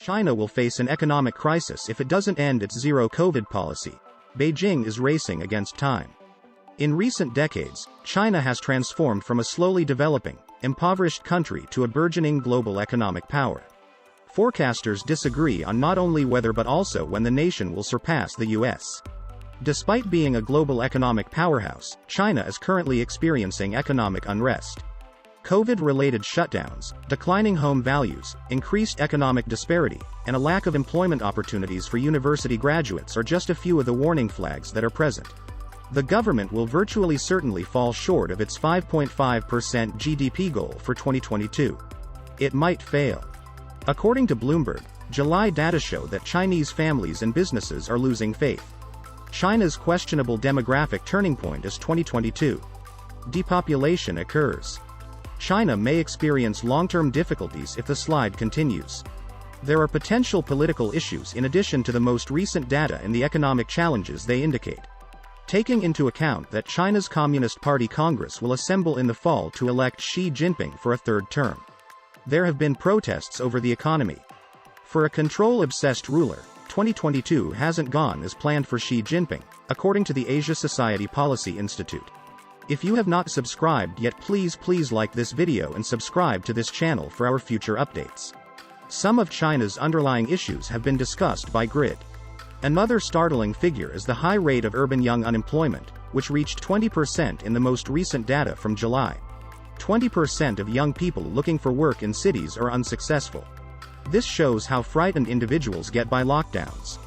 China will face an economic crisis if it doesn't end its zero-COVID policy. Beijing is racing against time. In recent decades, China has transformed from a slowly developing, impoverished country to a burgeoning global economic power. Forecasters disagree on not only whether but also when the nation will surpass the US. Despite being a global economic powerhouse, China is currently experiencing economic unrest. COVID-related shutdowns, declining home values, increased economic disparity, and a lack of employment opportunities for university graduates are just a few of the warning flags that are present. The government will virtually certainly fall short of its 5.5% GDP goal for 2022. It might fail. According to Bloomberg, July data show that Chinese families and businesses are losing faith. China's questionable demographic turning point is 2022. Depopulation occurs. China may experience long-term difficulties if the slide continues. There are potential political issues in addition to the most recent data and the economic challenges they indicate. Taking into account that China's Communist Party Congress will assemble in the fall to elect Xi Jinping for a third term. There have been protests over the economy. For a control-obsessed ruler, 2022 hasn't gone as planned for Xi Jinping, according to the Asia Society Policy Institute. If you have not subscribed yet, please like this video and subscribe to this channel for our future updates. Some of China's underlying issues have been discussed by Grid. Another startling figure is the high rate of urban young unemployment, which reached 20% in the most recent data from July. 20% of young people looking for work in cities are unsuccessful. This shows how frightened individuals get by lockdowns.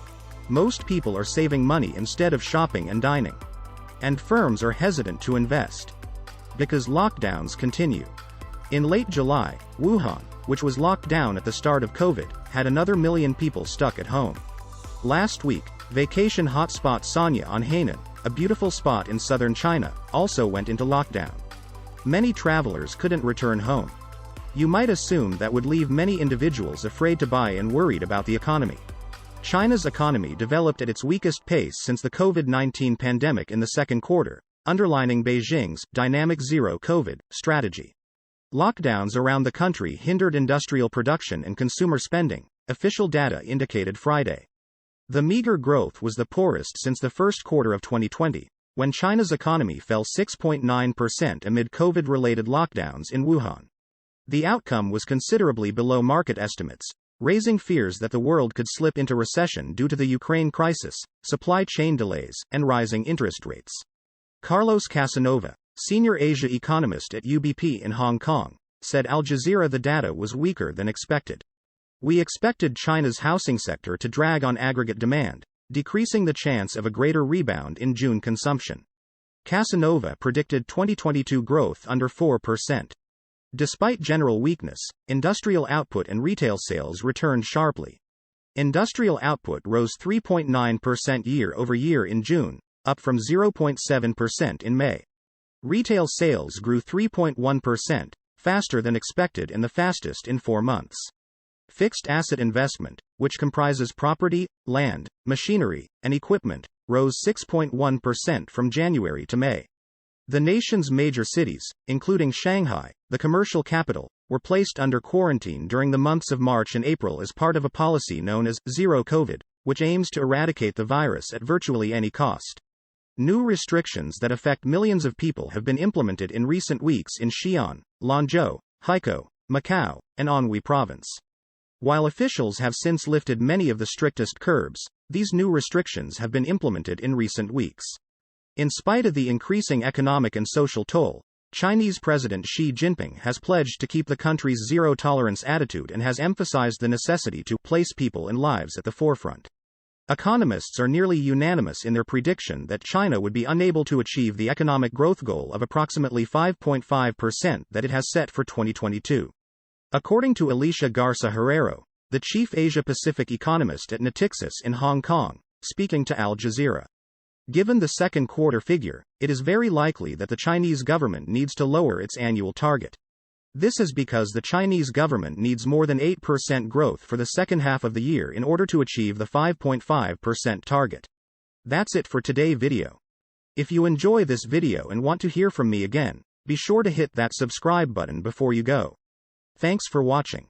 Most people are saving money instead of shopping and dining. And firms are hesitant to invest because lockdowns continue. In late July, Wuhan, which was locked down at the start of COVID, had another million people stuck at home. Last week, vacation hotspot Sanya on Hainan, a beautiful spot in southern China, also went into lockdown. Many travelers couldn't return home. You might assume that would leave many individuals afraid to buy and worried about the economy. China's economy developed at its weakest pace since the COVID-19 pandemic in the second quarter, underlining Beijing's dynamic zero-COVID strategy. Lockdowns around the country hindered industrial production and consumer spending, official data indicated Friday. The meager growth was the poorest since the first quarter of 2020, when China's economy fell 6.9% amid COVID-related lockdowns in Wuhan. The outcome was considerably below market estimates, raising fears that the world could slip into recession due to the Ukraine crisis, supply chain delays, and rising interest rates. Carlos Casanova, senior Asia economist at UBP in Hong Kong, said Al Jazeera the data was weaker than expected. We expected China's housing sector to drag on aggregate demand, decreasing the chance of a greater rebound in June consumption. Casanova predicted 2022 growth under 4%. Despite general weakness, industrial output and retail sales returned sharply. Industrial output rose 3.9% year-over-year in June, up from 0.7% in May. Retail sales grew 3.1%, faster than expected and the fastest in 4 months. Fixed asset investment, which comprises property, land, machinery, and equipment, rose 6.1% from January to May. The nation's major cities, including Shanghai, the commercial capital, were placed under quarantine during the months of March and April as part of a policy known as Zero COVID, which aims to eradicate the virus at virtually any cost. New restrictions that affect millions of people have been implemented in recent weeks in Xi'an, Lanzhou, Haikou, Macau, and Anhui Province. While officials have since lifted many of the strictest curbs, these new restrictions have been implemented in recent weeks. In spite of the increasing economic and social toll, Chinese President Xi Jinping has pledged to keep the country's zero-tolerance attitude and has emphasized the necessity to place people and lives at the forefront. Economists are nearly unanimous in their prediction that China would be unable to achieve the economic growth goal of approximately 5.5% that it has set for 2022. According to Alicia Garza Herrero, the chief Asia-Pacific economist at Natixis in Hong Kong, speaking to Al Jazeera. Given the second quarter figure, it is very likely that the Chinese government needs to lower its annual target. This is because the Chinese government needs more than 8% growth for the second half of the year in order to achieve the 5.5% target. That's it for today's video. If you enjoy this video and want to hear from me again, be sure to hit that subscribe button before you go. Thanks for watching.